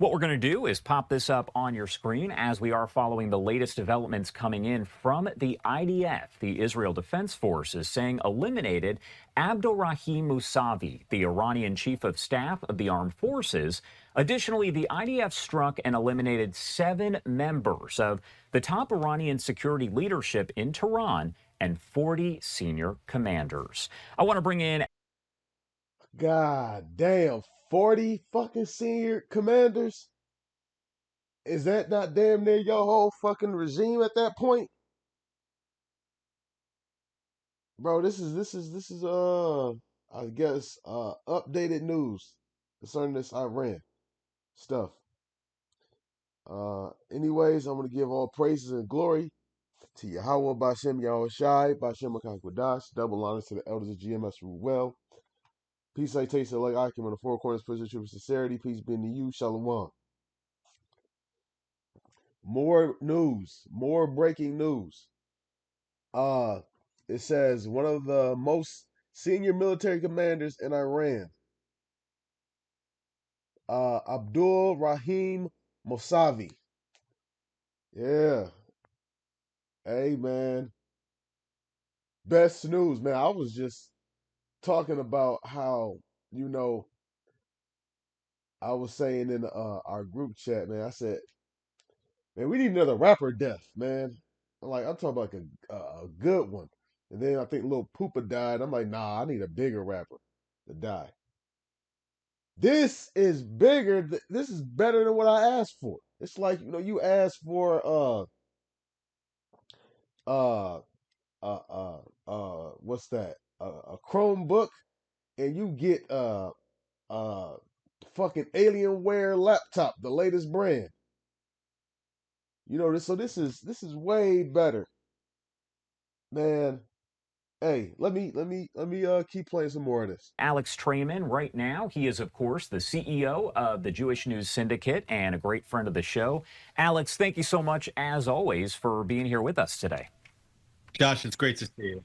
What we're going to do is pop this up on your screen as we are following the latest developments coming in from the IDF. The Israel Defense Forces saying eliminated Abdulrahim Mousavi, the Iranian chief of staff of the armed forces. Additionally, the IDF struck and eliminated 7 members of the top Iranian security leadership in Tehran and 40 senior commanders. I want to bring in God damn, 40 fucking senior commanders? Is that not damn near your whole fucking regime at that point? Bro, this is I guess updated news concerning this Iran stuff. Anyways, I'm gonna give all praises and glory to Yahweh Bashem Yahweh Shai, Bashem Akakwadash, double honors to the elders of GMS rule well. Peace, citation, like Akim on the four corners, prison truth, sincerity. Peace be to you, Shalom. More news, more breaking news. Uh, it says one of the most senior military commanders in Iran, Abdul Rahim Mousavi. Yeah. Hey man. Best news, man. I was just talking about how, you know, I was saying in our group chat, man, I said, man, we need another rapper death, man. I'm talking about like a good one. And then I think Lil Poopa died. I'm like, nah, I need a bigger rapper to die. This is bigger. This is better than what I asked for. It's like, you asked for uh what's that? A Chromebook, and you get uh fucking Alienware laptop, the latest brand. This, so this is way better, man. Hey, let me keep playing some more of this. Alex Trayman right now. He is, of course, the CEO of the Jewish News Syndicate and a great friend of the show. Alex, thank you so much, as always, for being here with us today. Josh, it's great to see you.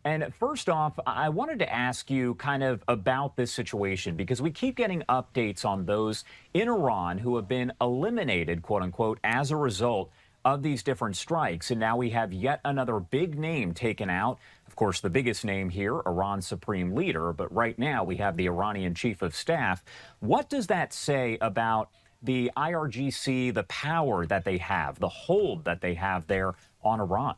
And first off, I wanted to ask you kind of about this situation because we keep getting updates on those in Iran who have been eliminated, quote unquote, as a result of these different strikes. And now we have yet another big name taken out. Of course, the biggest name here, Iran's supreme leader. But right now we have the Iranian chief of staff. What does that say about the IRGC, the power that they have, the hold that they have there on Iran?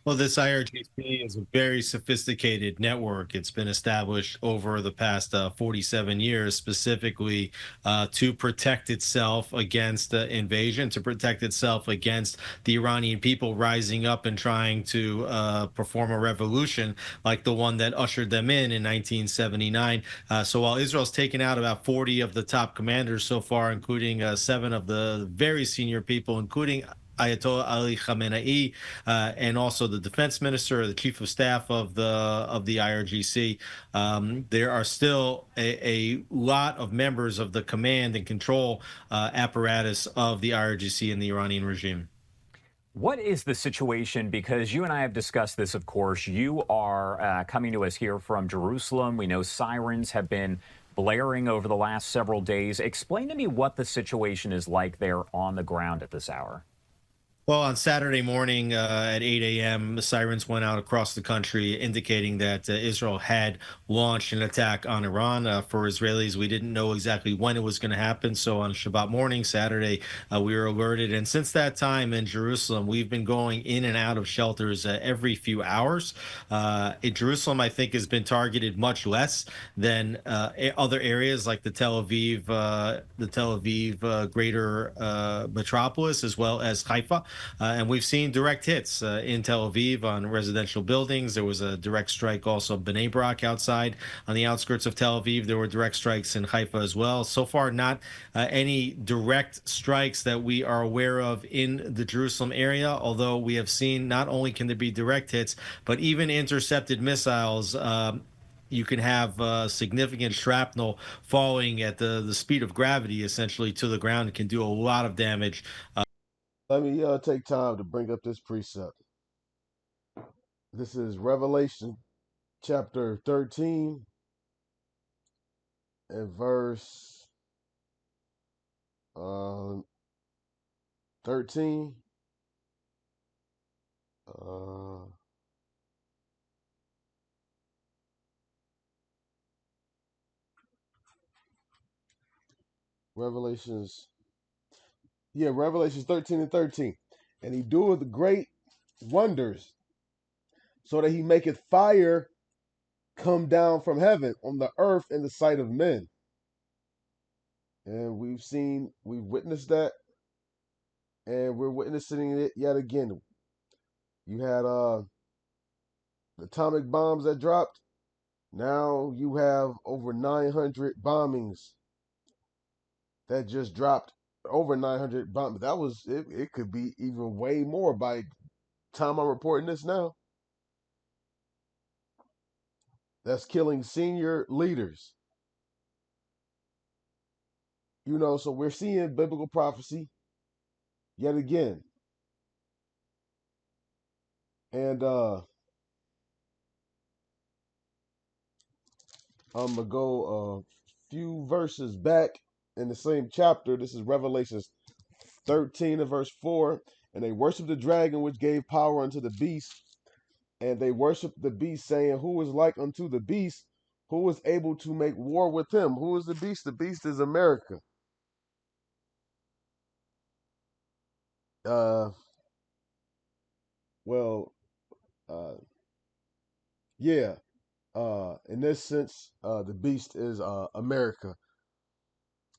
Well, this IRGC is a very sophisticated network. It's been established over the past 47 years, specifically to protect itself against invasion, to protect itself against the Iranian people rising up and trying to perform a revolution like the one that ushered them in 1979. So while Israel's taken out about 40 of the top commanders so far, including 7 of the very senior people, including Ayatollah Ali Khamenei, and also the defense minister, the chief of staff of the IRGC. There are still a lot of members of the command and control apparatus of the IRGC and the Iranian regime. What is the situation? Because you and I have discussed this, of course. You are coming to us here from Jerusalem. We know sirens have been blaring over the last several days. Explain to me what the situation is like there on the ground at this hour. Well, on Saturday morning at 8 a.m., the sirens went out across the country indicating that Israel had launched an attack on Iran. For Israelis, we didn't know exactly when it was going to happen. So on Shabbat morning, Saturday, we were alerted. And since that time in Jerusalem, we've been going in and out of shelters every few hours. In Jerusalem, I think, has been targeted much less than other areas like the Tel Aviv greater metropolis, as well as Haifa. And we've seen direct hits in Tel Aviv on residential buildings. There was a direct strike also in Bnei Brak outside on the outskirts of Tel Aviv. There were direct strikes in Haifa as well. So far, not any direct strikes that we are aware of in the Jerusalem area, although we have seen not only can there be direct hits, but even intercepted missiles. You can have significant shrapnel falling at the speed of gravity, essentially, to the ground. It can do a lot of damage. Let me take time to bring up this precept. This is Revelation chapter 13 and verse Uh, 13. Uh, Revelations. Yeah, Revelations 13 and 13. And he doeth great wonders, so that he maketh fire come down from heaven on the earth in the sight of men. And we've witnessed that, and we're witnessing it yet again. You had the atomic bombs that dropped. Now you have over 900 bombings that just dropped. Over 900 bombs. That was it. It could be even way more by time I'm reporting this now. That's killing senior leaders. So we're seeing biblical prophecy yet again. And I'm gonna go a few verses back in the same chapter. This is Revelations 13 and verse 4. And they worshiped the dragon which gave power unto the beast, and they worshiped the beast, saying, Who is like unto the beast? Who is able to make war with him? Who is the beast? The beast is America. Uh, well, uh, yeah. In this sense, the beast is America.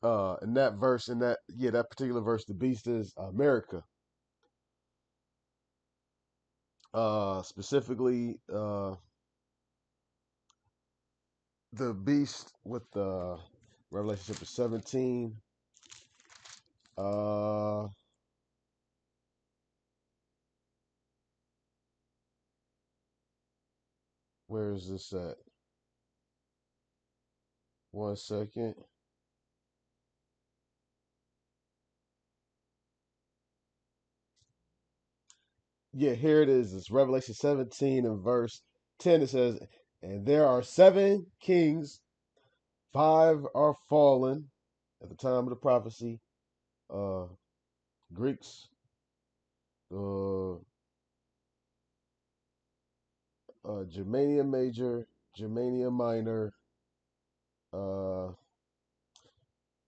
In that verse, that particular verse, the beast is America. Specifically, the beast with the Revelation chapter 17. Uh, where is this at? 1 second. Yeah, here it is. It's Revelation 17 and verse 10. It says, And there are 7 kings, 5 are fallen at the time of the prophecy. Uh, Greeks, uh, Germania Major, Germania Minor, uh,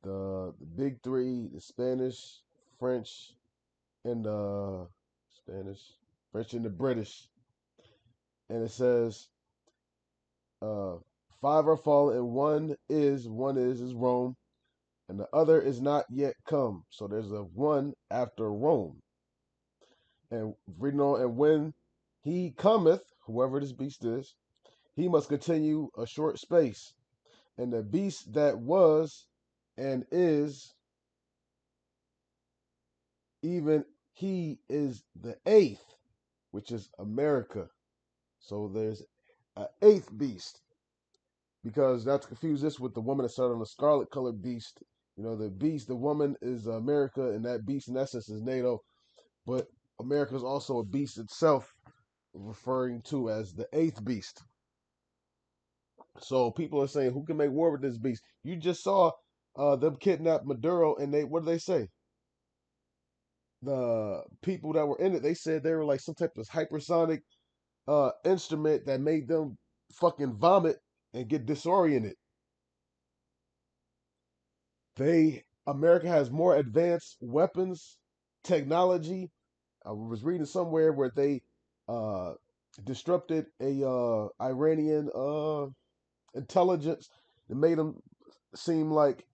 the big three, the Spanish, French, and Spanish, French, and the British. And it says, uh, 5 are fallen, and one is Rome, and the other is not yet come. So there's a one after Rome. And reading on, and when he cometh, whoever this beast is, he must continue a short space. And the beast that was and is, even he is the eighth, which is America. So there's an eighth beast, because not to confuse this with the woman that started on the scarlet colored beast. The beast, the woman is America, and that beast in essence is NATO. But America is also a beast itself, referring to as the eighth beast. So people are saying, who can make war with this beast? You just saw them kidnap Maduro, and what did they say? The people that were in it, they said they were like some type of hypersonic instrument that made them fucking vomit and get disoriented. America has more advanced weapons technology. I was reading somewhere where they uh disrupted a Iranian intelligence and made them seem like,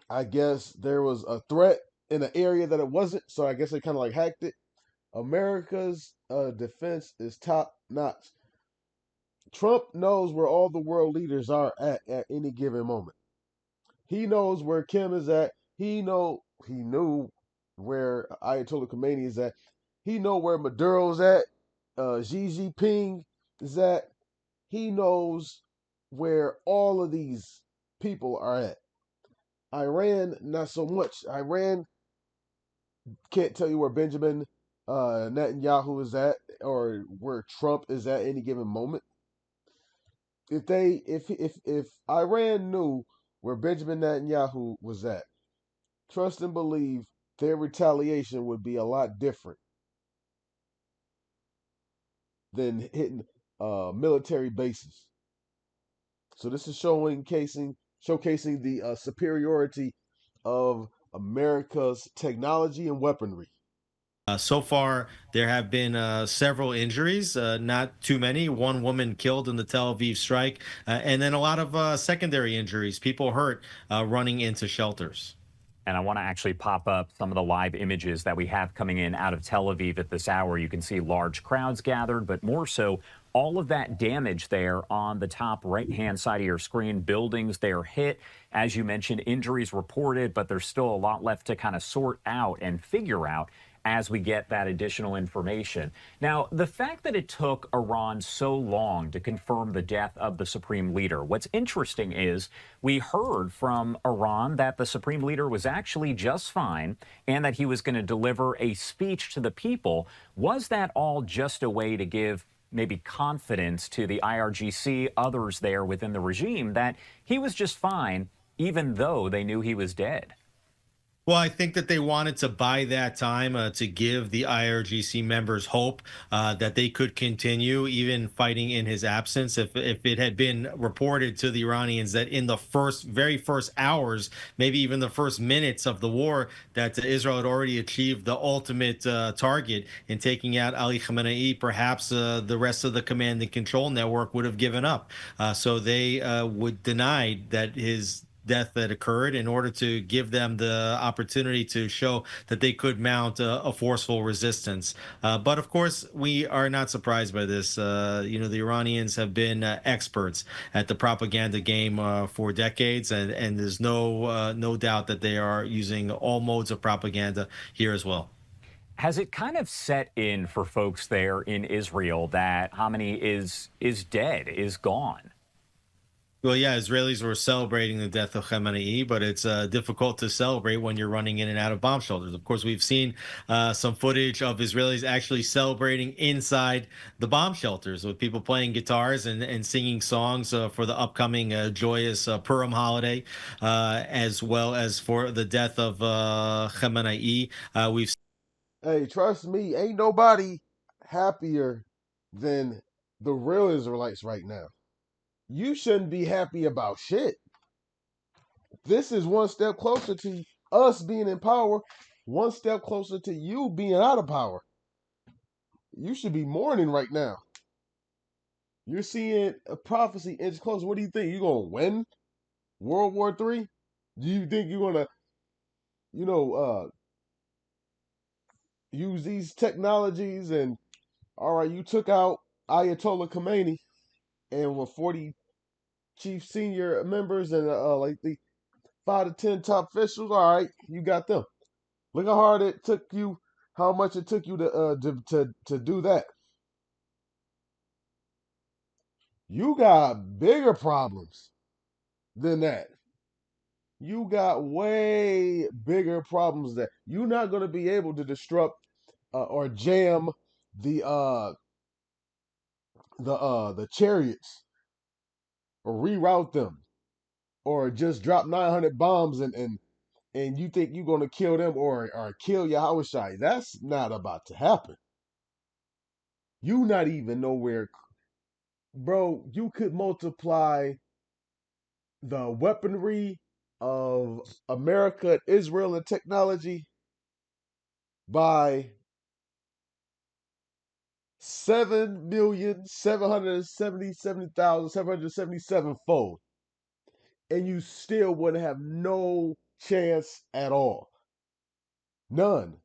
I guess, there was a threat in an area that it wasn't. So I guess they kind of like hacked it. America's defense is top notch. Trump knows where all the world leaders are at any given moment. He knows where Kim is at. He knew where Ayatollah Khomeini is at. He know where Maduro's at. Xi Jinping is at. He knows where all of these people are at. Iran, not so much. Iran can't tell you where Benjamin Netanyahu is at, or where Trump is at any given moment. If Iran knew where Benjamin Netanyahu was at. Trust and believe their retaliation would be a lot different than hitting military bases. So this is showcasing the superiority of America's technology and weaponry. So far, there have been several injuries, not too many. One woman killed in the Tel Aviv strike, and then a lot of secondary injuries, people hurt running into shelters. And I want to actually pop up some of the live images that we have coming in out of Tel Aviv at this hour. You can see large crowds gathered, but more so, all of that damage there on the top right-hand side of your screen. Buildings they're hit. As you mentioned, injuries reported, but there's still a lot left to kind of sort out and figure out as we get that additional information. Now, the fact that it took Iran so long to confirm the death of the supreme leader, what's interesting is we heard from Iran that the supreme leader was actually just fine and that he was going to deliver a speech to the people. Was that all just a way to give maybe confidence to the IRGC, others there within the regime, that he was just fine, even though they knew he was dead? Well, I think that they wanted to buy that time to give the IRGC members hope that they could continue even fighting in his absence. If it had been reported to the Iranians that in the very first hours, maybe even the first minutes of the war, that Israel had already achieved the ultimate target in taking out Ali Khamenei, perhaps the rest of the command and control network would have given up. So they would deny that his death that occurred in order to give them the opportunity to show that they could mount a forceful resistance. But of course, we are not surprised by this. The Iranians have been experts at the propaganda game for decades, and there's no doubt that they are using all modes of propaganda here as well. Has it kind of set in for folks there in Israel that Khamenei is dead, is gone? Well, yeah, Israelis were celebrating the death of Khamenei, but it's difficult to celebrate when you're running in and out of bomb shelters. Of course, we've seen some footage of Israelis actually celebrating inside the bomb shelters with people playing guitars and singing songs for the upcoming joyous Purim holiday, as well as for the death of Khamenei. We've Hey, trust me, ain't nobody happier than the real Israelites right now. You shouldn't be happy about shit. This is one step closer to us being in power, one step closer to you being out of power. You should be mourning right now. You're seeing a prophecy inch closer. What do you think? You gonna win World War III? Do you think you're gonna, you know, use these technologies? And all right, you took out Ayatollah Khomeini and with 40 chief senior members and like the 5 to 10 top officials. All right, you got them. Look how hard it took you, how much it took you to do that. You got bigger problems than that. You got way bigger problems that you're not going to be able to disrupt or jam the the chariots or reroute them or just drop 900 bombs and you think you're going to kill them or kill Yahushai. That's not about to happen. You not even nowhere, bro. You could multiply the weaponry of America, Israel, and technology by 7,777,777 fold, and you still would have no chance at all. None.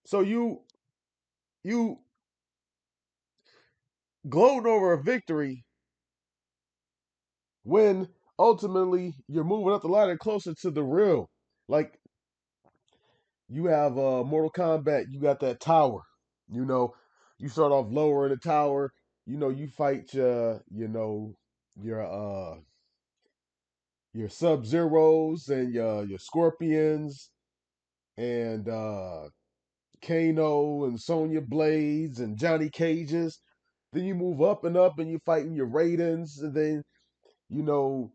So you gloat over a victory when ultimately you're moving up the ladder closer to the real. Like you have Mortal Kombat, you got that tower. You know, you start off lower in the tower. You know, you fight your Sub Zeros and your Scorpions and Kano and Sonya Blades and Johnny Cages. Then you move up and up and you're fighting your Raidens, and then you know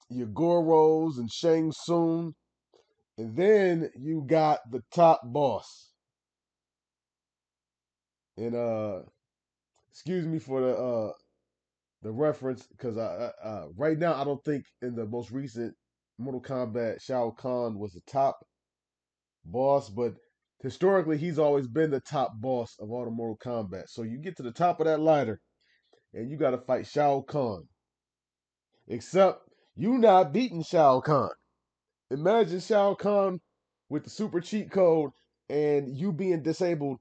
your Goros and Shang Tsung, and then you got the top boss. And excuse me for the reference because right now I don't think in the most recent Mortal Kombat Shao Kahn was the top boss, but historically he's always been the top boss of all the Mortal Kombat. So you get to the top of that ladder and you got to fight Shao Kahn. Except you not beating Shao Kahn. Imagine Shao Kahn with the super cheat code and you being disabled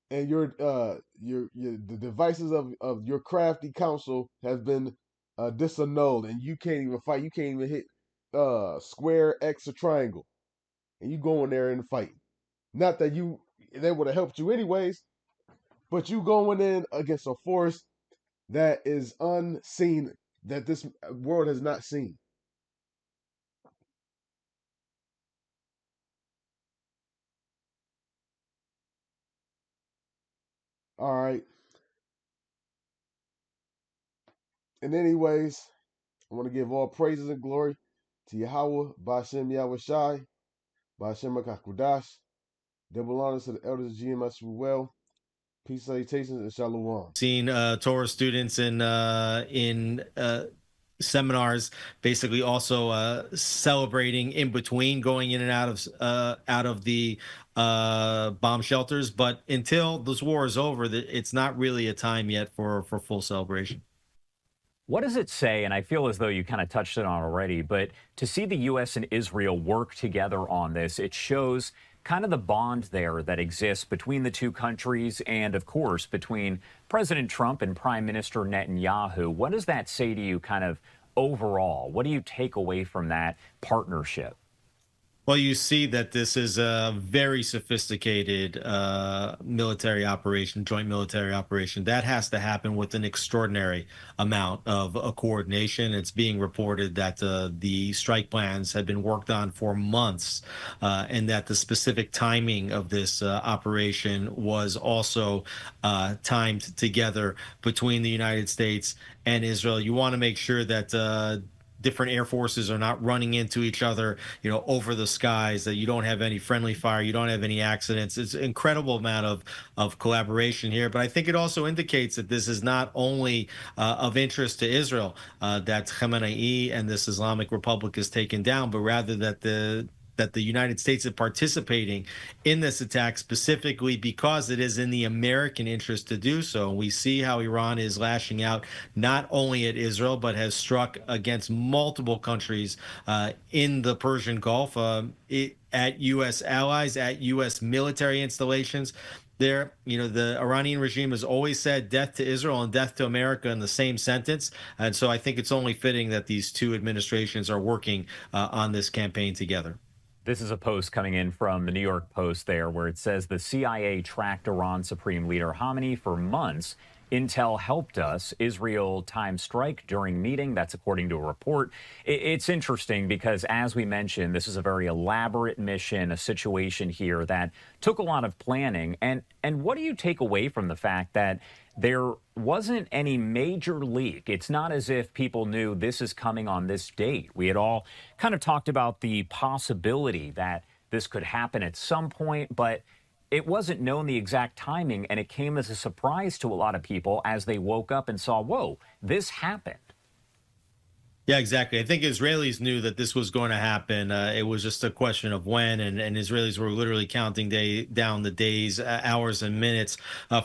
and your the devices of your crafty council has been disannulled and you can't even fight. You can't even hit square, X, or triangle, and you go in there and fight. Not that you they would have helped you anyways, but you going in against a force that is unseen, that this world has not seen. All right. And anyways, I want to give all praises and glory to Yahweh, Bashem Yahweh Shai, Bashem Akakudash. Double honors to the elders of GMS well. Peace, salutations, and shalom. Seen Torah students in seminars basically also celebrating in between going in and out of the bomb shelters, but until this war is over, it's not really a time yet for full celebration. What does it say? And I feel as though you kind of touched it on already, but to see the U.S. and Israel work together on this, it shows kind of the bond there that exists between the two countries and, of course, between President Trump and Prime Minister Netanyahu. What does that say to you kind of overall? What do you take away from that partnership? Well, you see that this is a very sophisticated military operation, joint military operation. That has to happen with an extraordinary amount of coordination. It's being reported that the strike plans had been worked on for months, and that the specific timing of this operation was also timed together between the United States and Israel. You want to make sure that different air forces are not running into each other, over the skies, that you don't have any friendly fire, you don't have any accidents. It's an incredible amount of collaboration here. But I think it also indicates that this is not only of interest to Israel, that Khamenei and this Islamic Republic is taken down, but rather that the United States is participating in this attack specifically because it is in the American interest to do so. And we see how Iran is lashing out not only at Israel, but has struck against multiple countries in the Persian Gulf, at U.S. allies, at U.S. military installations. There, the Iranian regime has always said death to Israel and death to America in the same sentence. And so I think it's only fitting that these two administrations are working on this campaign together. This is a post coming in from the New York Post there where it says the CIA tracked Iran Supreme Leader Khamenei for months. Intel helped us. Israel time strike during meeting. That's according to a report. It's interesting because, as we mentioned, this is a very elaborate mission, a situation here that took a lot of planning. And what do you take away from the fact that there wasn't any major leak? It's not as if people knew this is coming on this date. We had all kind of talked about the possibility that this could happen at some point, but it wasn't known the exact timing, and it came as a surprise to a lot of people as they woke up and saw, whoa, this happened. Yeah, exactly. I think Israelis knew that this was going to happen. It was just a question of when, and Israelis were literally counting down the days, hours, and minutes.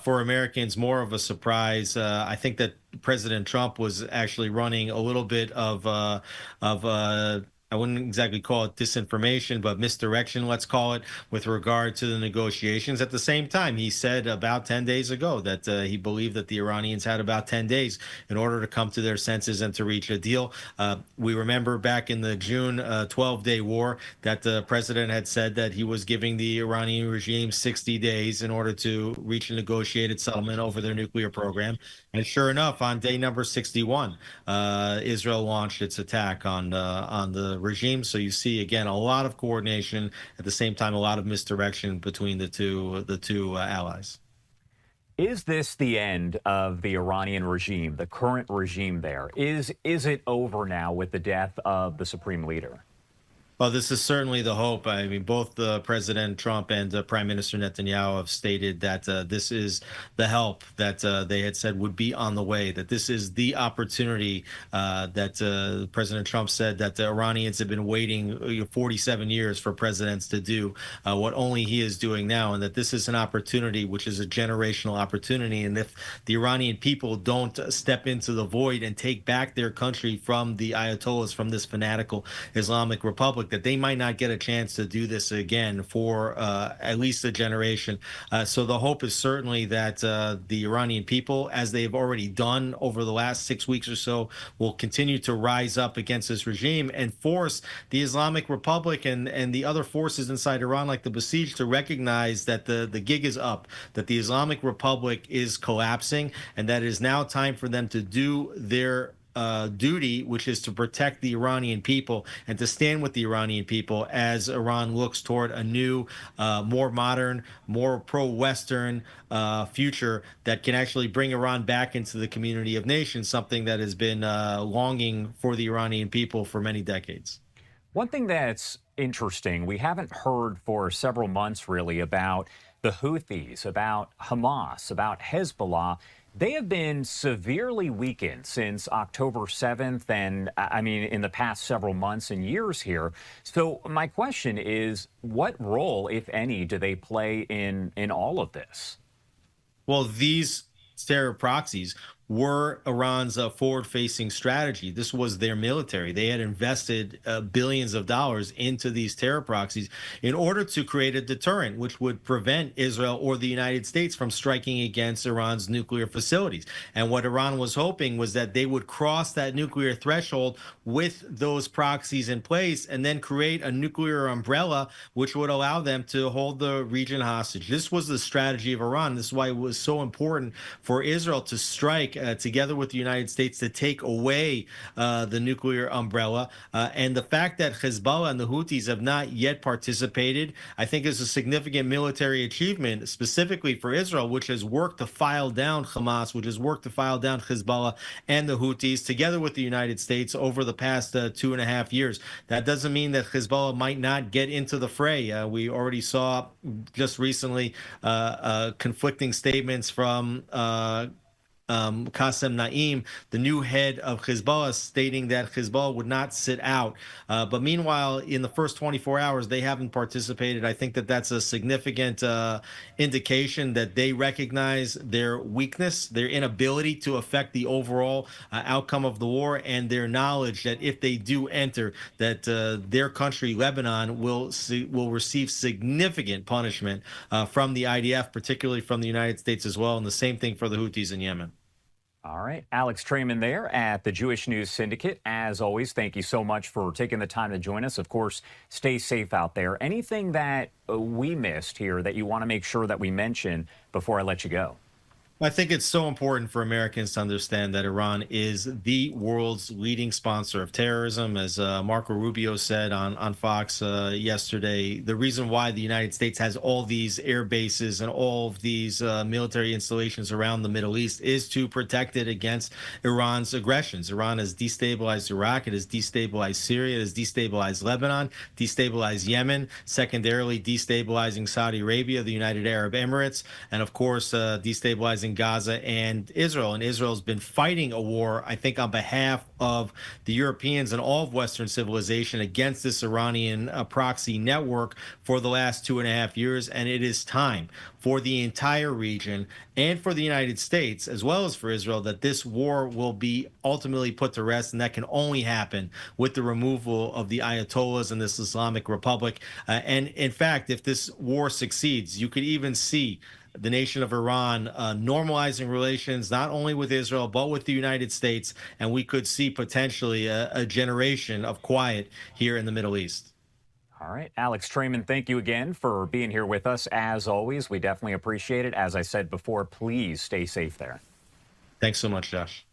For Americans, more of a surprise. I think that President Trump was actually running a little bit of I wouldn't exactly call it disinformation, but misdirection, let's call it, with regard to the negotiations. At the same time, he said about 10 days ago that he believed that the Iranians had about 10 days in order to come to their senses and to reach a deal. We remember back in the June 12-day war that the president had said that he was giving the Iranian regime 60 days in order to reach a negotiated settlement over their nuclear program. And sure enough, on day number 61, Israel launched its attack on the regime. So you see again a lot of coordination, at the same time a lot of misdirection between the two allies. Is this the end of the Iranian regime, the current regime there? Is it over now with the death of the supreme leader? Well, this is certainly the hope. I mean, both President Trump and Prime Minister Netanyahu have stated that this is the help that they had said would be on the way, that this is the opportunity that President Trump said that the Iranians have been waiting 47 years for presidents to do what only he is doing now, and that this is an opportunity which is a generational opportunity. And if the Iranian people don't step into the void and take back their country from the Ayatollahs, from this fanatical Islamic Republic, that they might not get a chance to do this again for at least a generation. So the hope is certainly that the Iranian people, as they've already done over the last 6 weeks or so, will continue to rise up against this regime and force the Islamic Republic and the other forces inside Iran, like the Besieged, to recognize that the gig is up, that the Islamic Republic is collapsing, and that it is now time for them to do their duty, which is to protect the Iranian people and to stand with the Iranian people as Iran looks toward a new, more modern, more pro-Western future that can actually bring Iran back into the community of nations, something that has been longing for the Iranian people for many decades. One thing that's interesting, we haven't heard for several months really about the Houthis, about Hamas, about Hezbollah. They have been severely weakened since October 7th, and I mean, in the past several months and years here. So, my question is what role, if any, do they play in all of this? Well, these terror proxies were Iran's forward-facing strategy. This was their military. They had invested billions of dollars into these terror proxies in order to create a deterrent, which would prevent Israel or the United States from striking against Iran's nuclear facilities. And what Iran was hoping was that they would cross that nuclear threshold with those proxies in place and then create a nuclear umbrella, which would allow them to hold the region hostage. This was the strategy of Iran. This is why it was so important for Israel to strike together with the United States to take away the nuclear umbrella. And the fact that Hezbollah and the Houthis have not yet participated, I think, is a significant military achievement, specifically for Israel, which has worked to file down Hamas, which has worked to file down Hezbollah and the Houthis, together with the United States over the past 2.5 years. That doesn't mean that Hezbollah might not get into the fray. We already saw just recently conflicting statements from Qasem Naim, the new head of Hezbollah, stating that Hezbollah would not sit out. But meanwhile, in the first 24 hours, they haven't participated. I think that that's a significant indication that they recognize their weakness, their inability to affect the overall outcome of the war, and their knowledge that if they do enter, that their country, Lebanon, will receive significant punishment from the IDF, particularly from the United States as well. And the same thing for the Houthis in Yemen. All right. Alex Trayman there at the Jewish News Syndicate. As always, thank you so much for taking the time to join us. Of course, stay safe out there. Anything that we missed here that you want to make sure that we mention before I let you go? I think it's so important for Americans to understand that Iran is the world's leading sponsor of terrorism. As Marco Rubio said on Fox yesterday, the reason why the United States has all these air bases and all of these military installations around the Middle East is to protect it against Iran's aggressions. Iran has destabilized Iraq. It has destabilized Syria. It has destabilized Lebanon, destabilized Yemen, secondarily destabilizing Saudi Arabia, the United Arab Emirates, and of course, destabilizing Gaza and Israel. And Israel's been fighting a war, I think, on behalf of the Europeans and all of Western civilization against this Iranian proxy network for the last 2.5 years. And it is time for the entire region and for the United States, as well as for Israel, that this war will be ultimately put to rest. And that can only happen with the removal of the Ayatollahs in this Islamic Republic. And in fact, if this war succeeds, you could even see the nation of Iran normalizing relations not only with Israel, but with the United States. And we could see potentially a generation of quiet here in the Middle East. All right. Alex Trayman, thank you again for being here with us. As always, we definitely appreciate it. As I said before, please stay safe there. Thanks so much, Josh.